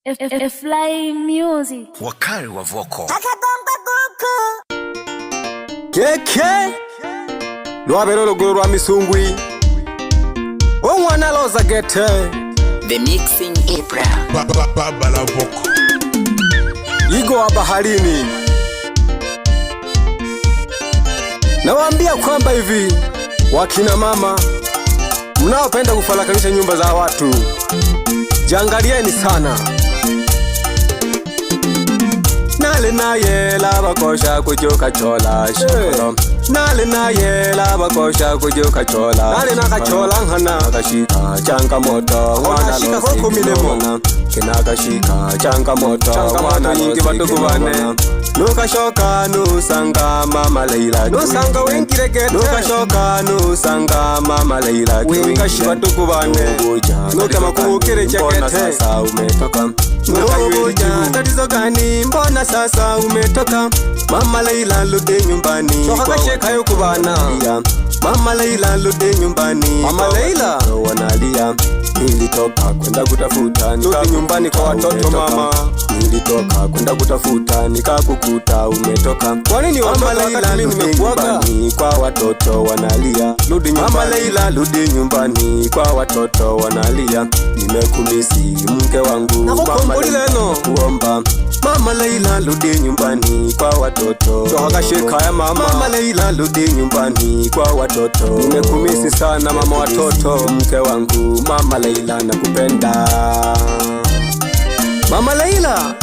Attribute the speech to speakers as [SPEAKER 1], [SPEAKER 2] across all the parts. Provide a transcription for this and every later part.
[SPEAKER 1] Fly Music.
[SPEAKER 2] Wakari wa Voko
[SPEAKER 3] Keke Lwabero luguru lwa misungwi Omwana loza gete
[SPEAKER 4] The Mixing Ibra
[SPEAKER 2] Baba la Voko
[SPEAKER 3] Igo wa baharini. Nawaambia kwamba hivi wakina mama mnaopenda kufalakanisha nyumba za watu, jangalieni sana. Nale na yela bakosha kujuka chola shikolo Nale na yela bakosha kujuka chola Nale na kachola nkana kashika changamoto Wana shika koko milemo Kinakashika changamoto Wana nyingi batuku bane Nukashoka nusanga mama Leila Nusanga wengiregete Nukashoka nusanga mama Leila Wengashi batuku bane Nukama kubukire chakete Sasa umetoka Nubuja tatizo gani mbona sasa umetoka Mama Leila lude nyumbani Soka sheka yuko bana Mama Leila lude nyumbani Mama Leila wanalia Nilitoka kwenda kutafuta Lude nyumbani kwa watoto mama Nilitoka kwenda kutafuta nikakukuta umetoka Kwa nini Mama Leila lude nyumbani kwa watoto wanalia Lude nyumbani Mama Leila lude nyumbani kwa watoto wanalia Nimekumisi mke wangu Mama Leila kuomba Mama Leila lude nyumbani kwa watoto Chohaka sheka ya mama Mama Leila lude nyumbani kwa watoto Nimekumisi sana mama watoto Mke wangu Mama Leila nakupenda Mama Leila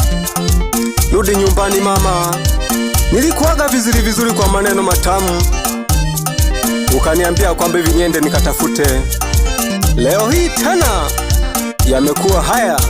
[SPEAKER 3] lude nyumbani mama Nilikuaga vizuri kwa maneno matamu Ukaniambia kwamba hivi niende nikatafute Leo hii tena yamekuwa haya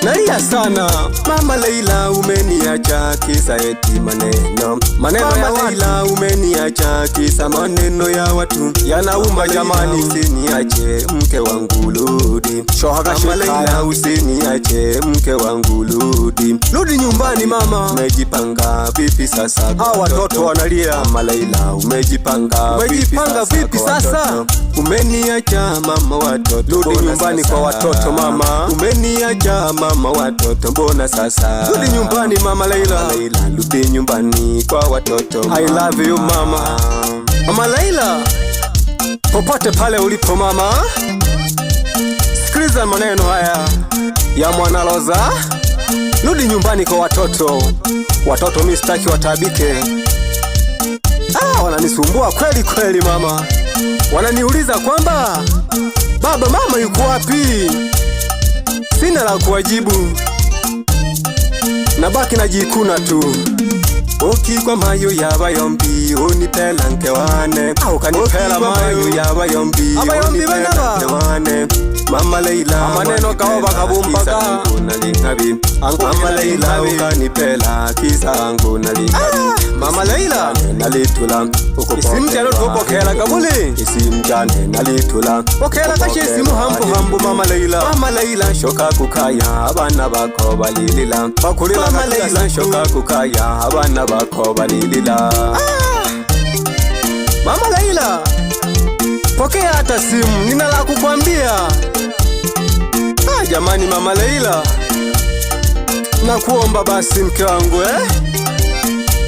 [SPEAKER 3] Nalia sana Mama Leila umeniacha kisa eti maneno Maneno ya Leila umeniacha kisa maneno ya watu Yanauma jamani usiniache mke wangu ludi Shohaka sheka Leila usiniache mke wangu ludi Ludi nyumbani mama Umejipanga vipi sasa Hawa watoto wanalia Mama Leila umejipanga vipi sasa Umeniacha mama watoto Ludi nyumbani kwa watoto mama Umeniacha mama watoto mbona sasa Ludi nyumbani Mama Leila Ludi nyumbani kwa watoto I love you mama Mama Leila Popote pale ulipo mama Sikiliza maneno haya ya mwana loza Ludi nyumbani kwa watoto Watoto mistaki watabike Wananisumbua kweli mama Wananiuliza kwamba Baba mama yuko wapi Sina la kuwajibu Nabaki najikuna tu Ukigwa mayo yabayombi unipela nkewane Ukanipela mayo yabayombi unipela nkewane Mama Leila maneno kaoba kabumbaga Mama Leila ukanipela kisa angu nalingabi Mama Leila nalitula Isimjano tupokela kabuli Isimjane nalitula Pokela kashe isimu hambu Mama Leila Mama Leila shoka kukaya abana bako balilila Pakulila Mama Leila shoka kukaya abana bako balilila Mama Leila Pokea hata simu nina la kukwambia Jamani Mama Leila Nakuomba basi mke wangu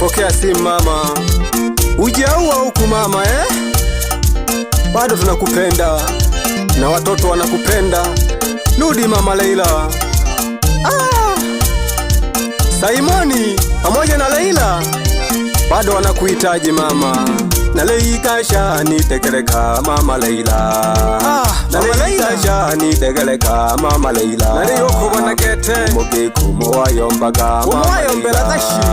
[SPEAKER 3] Pokea simu mama Ujaua huku mama Bado tunakupenda Na watoto wanakupenda Ludi Mama Leila Simoni pamoja na Leila Bado wanakuhitaji mama Na Leila shani tekeleka Mama Leila Na Leila shani tekeleka Mama Leila Na Leila wanagete Moge kumowayombaga Kumowayombela kashi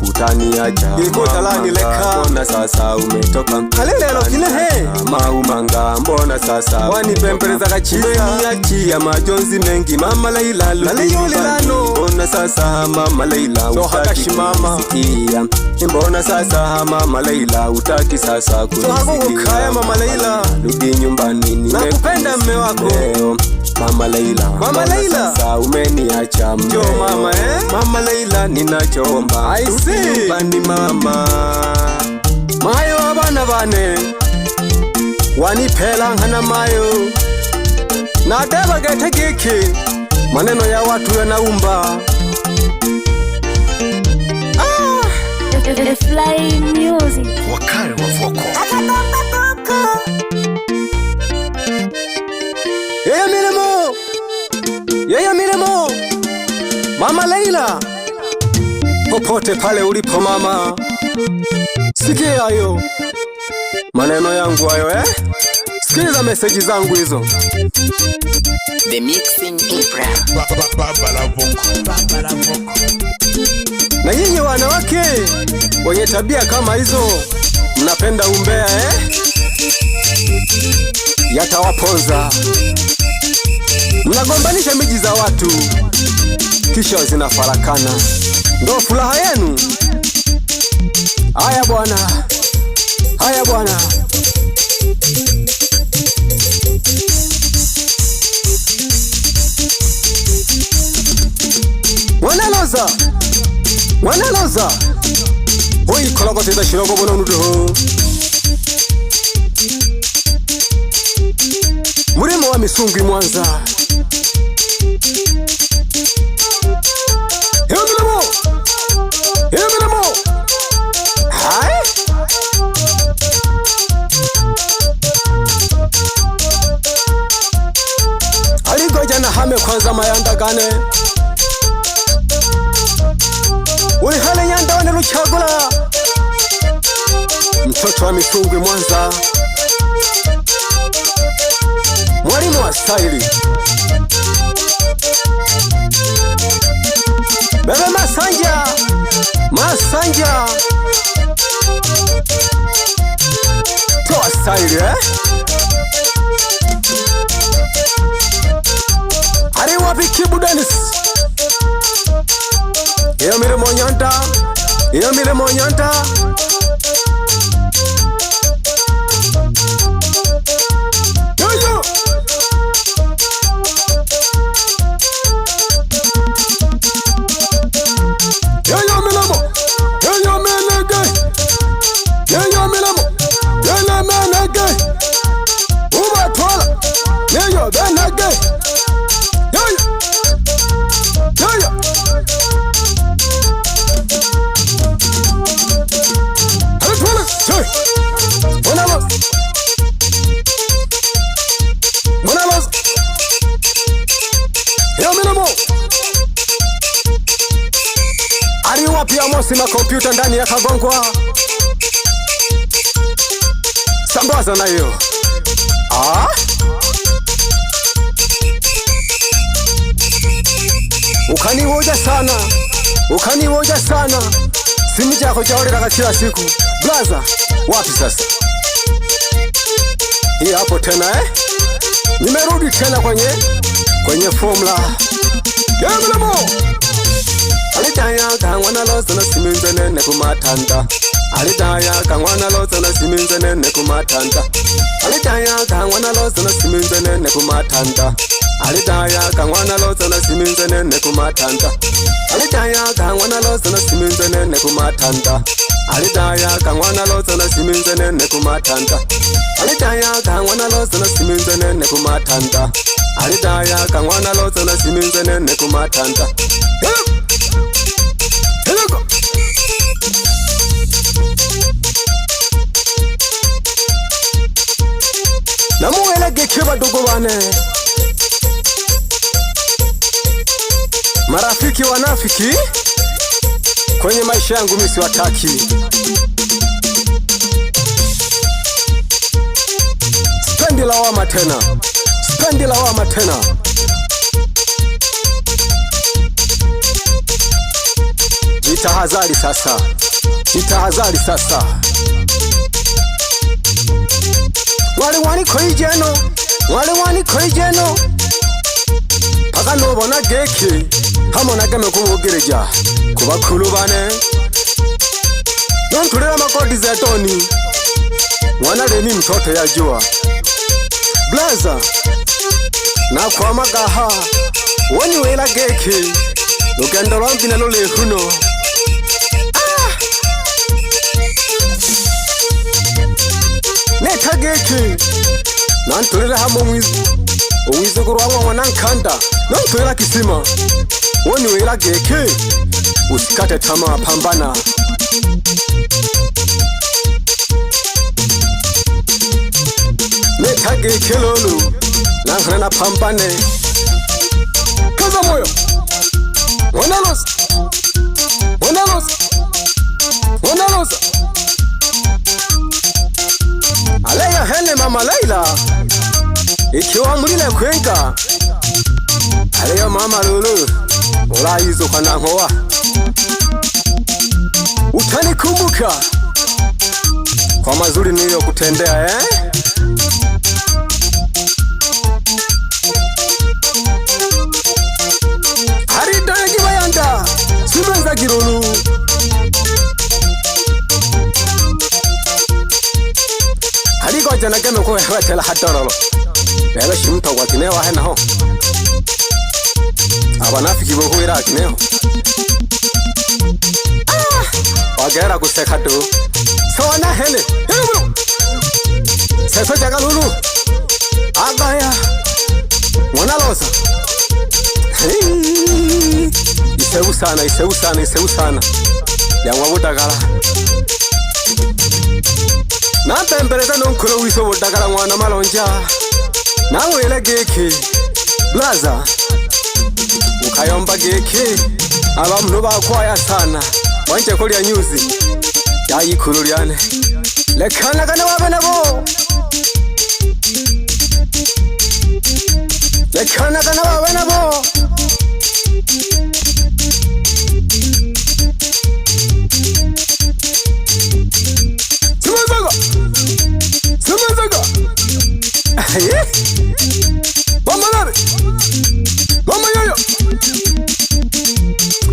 [SPEAKER 3] Utaniacha Gikutalani leka Mbona sasa umetoka Halilelo kilehe Maumanga Mbona sasa Wanipempereza kachisa Umeniachia majonzi mengi Mama Leila Na Leila Mbona sasa Mama Leila Utaki kunisikia Mbona sasa Mama Leila Utaki sasa kunisikia Mama Leila Ludi nyumbani nakupenda mme wako Mama Leila Mama Leila sasa umeniacha mme mama Mama Leila ninachoomba Ludi nyumbani mama Mayo abana bane Wanipela nkana mayo na deba gete giki, maneno ya watu yanaumba.
[SPEAKER 1] The Fly Music.
[SPEAKER 2] Wakari wa Voko.
[SPEAKER 3] Yeye Milemo, Mama Leila, popote pale ulipo mama, sikia hayo maneno yangu hayo sikiliza meseji zangu hizo.
[SPEAKER 4] The Mixing Ibra.
[SPEAKER 2] Baba la Voko.
[SPEAKER 3] Na nyinyi wanawake wenye tabia kama hizo, mnapenda umbea yatawaponza. Mnagombanisha miji za watu kisha zinafarakana, ndo furaha yenu? Haya bwana, haya bwana. Wanaloza hoi kolokote da shiroko bona nudo Murimo wa Misungu Mwanza. Milemo hai aligoja na hame kwanza mayandagane uli hale nyanda wane Luchagula, mtoto wa Misungu Mwanza, mwalimu wa staili. Bebe Masanja toa staili ari wapi Kibu Dennis. Iyo Milemo Nyanta Yoyo Milemo Ubatwala Yeyo Benage Yoyo ari wapi Amosi na kompyuta ndani ya Kagongwa, sambaza na hiyo ukaniwoja sana simu chako chaorera kila siku. Blaza wapi sasa? Hii hapo tena nimerudi tena kwenye formula. Milemo alitaya kangwana loza na siminze nene kumatanda. Alitaya kangwana loza na siminze nene kumatanda. Alitaya kangwana loza na siminze nene kumatanda. Alitaya kangwana loza na siminze nene kumatanda. Alitaya kangwana loza na siminze nene kumatanda. Alitaya kangwana loza na siminze nene kumatanda. Alitaya kangwana loza na siminze nene kumatanda. Alitaya kangwana loza na siminze nene kumatanda. Namuelege kiba dogo bane, marafiki wanafiki kwenye maisha yangu mimi siwataki. Spendi lawama tena. Jitahadhari sasa. Wale wani koijeno paka nobona geki hamona game kubugereja kubakulu bane nonturera makodi za Tony mwana Leni mtoto ya jua. Blaza na kwa magaha wani wela geki lugendo lwangi na lole huno neta geki nanturera hamo mwizi Uwizukuru wangu wanankanda Nontuela kisima Woni wela geke Usikate tamaa, pambana. Neka geke lolu Nankana na pambane. Kaza moyo Wanalosa Wanalosa Wanalosa Aleya hele mama Leila Ikiwa mulile kwenka Aleya mama lulu Ola hizo kwa nangoa Utanikumbuka Kwa mazuri niliyo kutendea Harida ya gibayanda Simenza gironu Hariko jana keme kwa hewa tela hatorolo Bebe shimta watinewa hena ho Abanafiki boku ira akineho Wagera kuseka tu Sawana hele Hemru Seso jaga lulu Agaya Wanalosa Iseu sana, iseu sana, iseu sana Yang wabudagala Nata empereza nonkulo wiso wudagala mwana malonja Nangu ile geki Blaza Ukayomba geki Abamu bakwaya sana Wanje kulia nyuzi Yayikulu lyane Lekana kana wabana bo Lekana kana wabana bo Simazaga Simazaga Mama nare Mama yoyo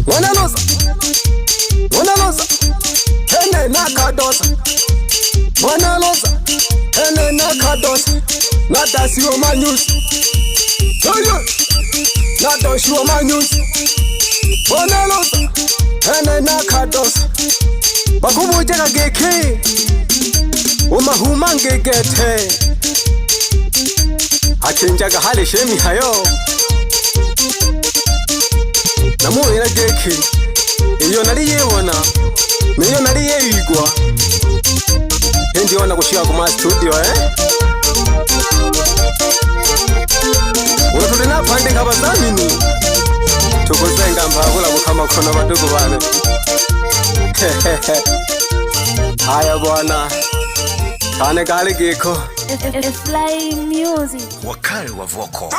[SPEAKER 3] Wanalosa Wanalosa Hene nakadosa Wanalosa Hene nakadosa Nadasi wa manyusi Yoyo Nadoshi wa manyusi Wanalosa Hene nakadosa Bakubujeka geke Umahuma ngegete Achenjaga hale shemi hayo Namuhera geke Iyo nari yewona Niyo nari yeyigwa Hendi wana kushika kuma studio Wotule na pande nkabazamini Tukuzenga mbabula bukama kona badugu bane Haya bwana Kane kale geko
[SPEAKER 1] Fly Music.
[SPEAKER 2] Wakari wa voko